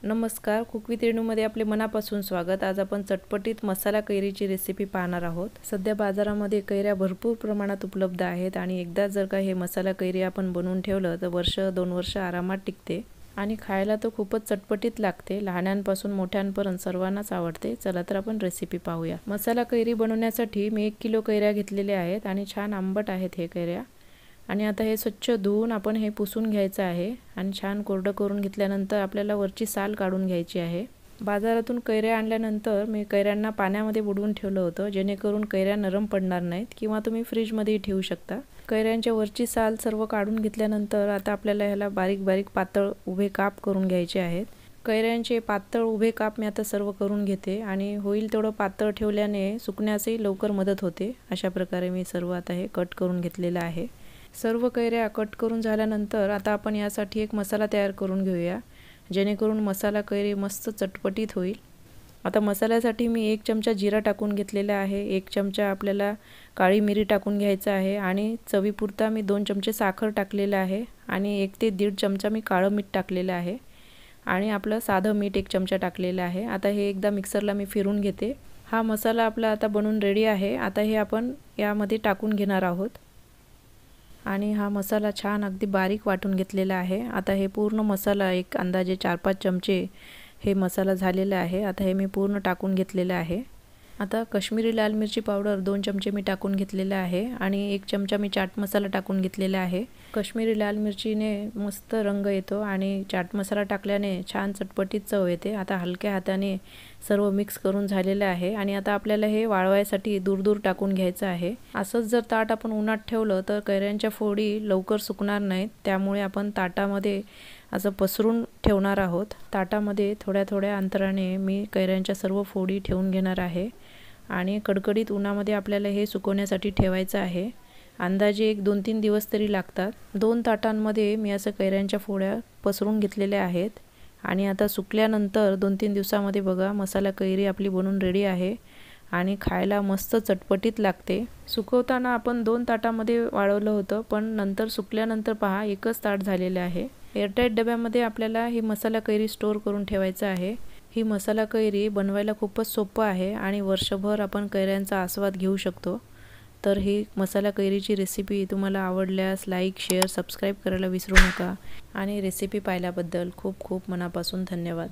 नमस्कार, cook with रेणूमध्ये आपले मनापासून स्वागत। आज आपण चटपटीत मसाला कैरीची रेसिपी पाहणार आहोत। सध्या बाजारामध्ये कैऱ्या भरपूर प्रमाणात उपलब्ध आहेत आणि एकदा जर का हे मसाला कैरी आपण बनवून ठेवलं तर वर्ष 2 वर्ष आरामात टिकते आणि खायला तर खूपच चटपटीत लागते। लहानांपासून मोठ्यांपर्यंत सर्वांनाच आवडते। चला तर आपण रेसिपी पाहूया। मसाला कैरी बनवण्यासाठी मी 1 किलो कैऱ्या घेतलेल्या आहेत आणि छान आंबट आहेत हे कैऱ्या। आणि आता हे स्वच्छ धुवून आपण हे पुसून घ्यायचं आहे आणि छान कोरडं करून घेतल्यानंतर आपल्याला वरची साल काढून घ्यायची आहे। बाजारातून कैऱ्या आणल्यानंतर मी कैऱ्यांना पाण्यामध्ये बुडवून ठेवलं होतं जेणेकरून कैऱ्या नरम पडणार नाहीत किंवा तुम्ही फ्रीज मध्ये ठेवू शकता। कैऱ्यांच्या वरची साल सर्व काढून घेतल्यानंतर आता आपल्याला ह्याला बारीक बारीक पातळ उभे काप करून घ्यायचे आहेत। कैऱ्यांचे पातळ उभे काप मी आता सर्व करून घेते आणि होईल तेवढं पातळ ठेवल्याने सुकण्यासही लवकर मदत होते। अशा प्रकारे मी सर्व आता हे कट करून घेतलेलं आहे। सर्व कैऱ्या कट करून झाल्यानंतर आता आपण यासाठी एक मसाला तयार करून घेऊया जेणेकरून मसाला कैरी मस्त चटपटीत होईल। आता मसाल्यासाठी मी 1 चमचा जिरा टाकून घेतलेला आहे, 1 चमचा आपल्याला काळी मिरी टाकून घ्यायचा आहे आणि चवीपुरता मी 2 चमचे साखर टाकलेला आहे आणि 1 ते 1.5 चमचा मी काळं मीठ टाकलेलं आहे आणि आपलं साधं मीठ 1 चमचा टाकलेलं आहे। आता हे एकदा मिक्सरला मी फिरून घेते। हा मसाला आपला आता बनवून रेडी आहे। आता हे आपण यामध्ये टाकून घेणार आहोत आणि हा मसाला छान अगदी बारीक वाटून घेतलेला आहे। आता हे पूर्ण मसाला एक अंदाजे 4-5 चमचे हे मसाला झालेला आहे। आता हे मी पूर्ण टाकून घेतलेलं आहे। आता काश्मीरी लाल मिरची पावडर 2 चमचे मी टाकून घेतलेला आहे आणि 1 चमचा मी चाट मसाला टाकून घेतलेला आहे। काश्मीरी लाल मिरचीने मस्त रंग येतो आणि चाट मसाला टाकल्याने छान चटपटीत चव येते। आता हलक्या हाताने सर्व मिक्स करून झालेले आहे आणि आता आपल्याला हे वाळवायसाठी दूर टाकून घ्यायचं आहे। असंच जर ताट आपण उन्हात ठेवलं तर कैऱ्यांच्या फोडी लवकर सुकणार नाहीत, त्यामुळे आपण ताटामध्ये असं पसरून ठेवणार आहोत। ताटामध्ये थोड्या थोड्या अंतराने मी कैऱ्यांच्या सर्व फोडी ठेवून घेणार आहे आणि कडकडीत उन्हामध्ये आपल्याला हे सुकवण्यासाठी ठेवायचं आहे। अंदाजे 1-2-3 दिवस तरी लागतात। 2 ताटांमध्ये मी असं कैऱ्यांच्या फोड्या पसरून घेतलेल्या आहेत आणि आता सुकल्यानंतर 2-3 दिवसामध्ये बघा मसाला कैरी आपली बनवून रेडी आहे आणि खायला मस्त चटपटीत लागते। सुकवताना आपण 2 ताटामध्ये वाळवलं होतं पण नंतर सुकल्यानंतर पहा एकच ताट झालेले आहे। एअरटाईट डब्यामध्ये आपल्याला ही मसाला कैरी स्टोर करून ठेवायचं आहे। ही मसाला कैरी बनवायला खूपच सोपं आहे आणि वर्षभर आपण कैऱ्यांचा आस्वाद घेऊ शकतो। तर ही मसाला कैरीची रेसिपी तुम्हाला आवडल्यास लाईक, शेअर, सबस्क्राईब करायला विसरू नका आणि रेसिपी पाहिल्याबद्दल खूप खूप मनापासून धन्यवाद।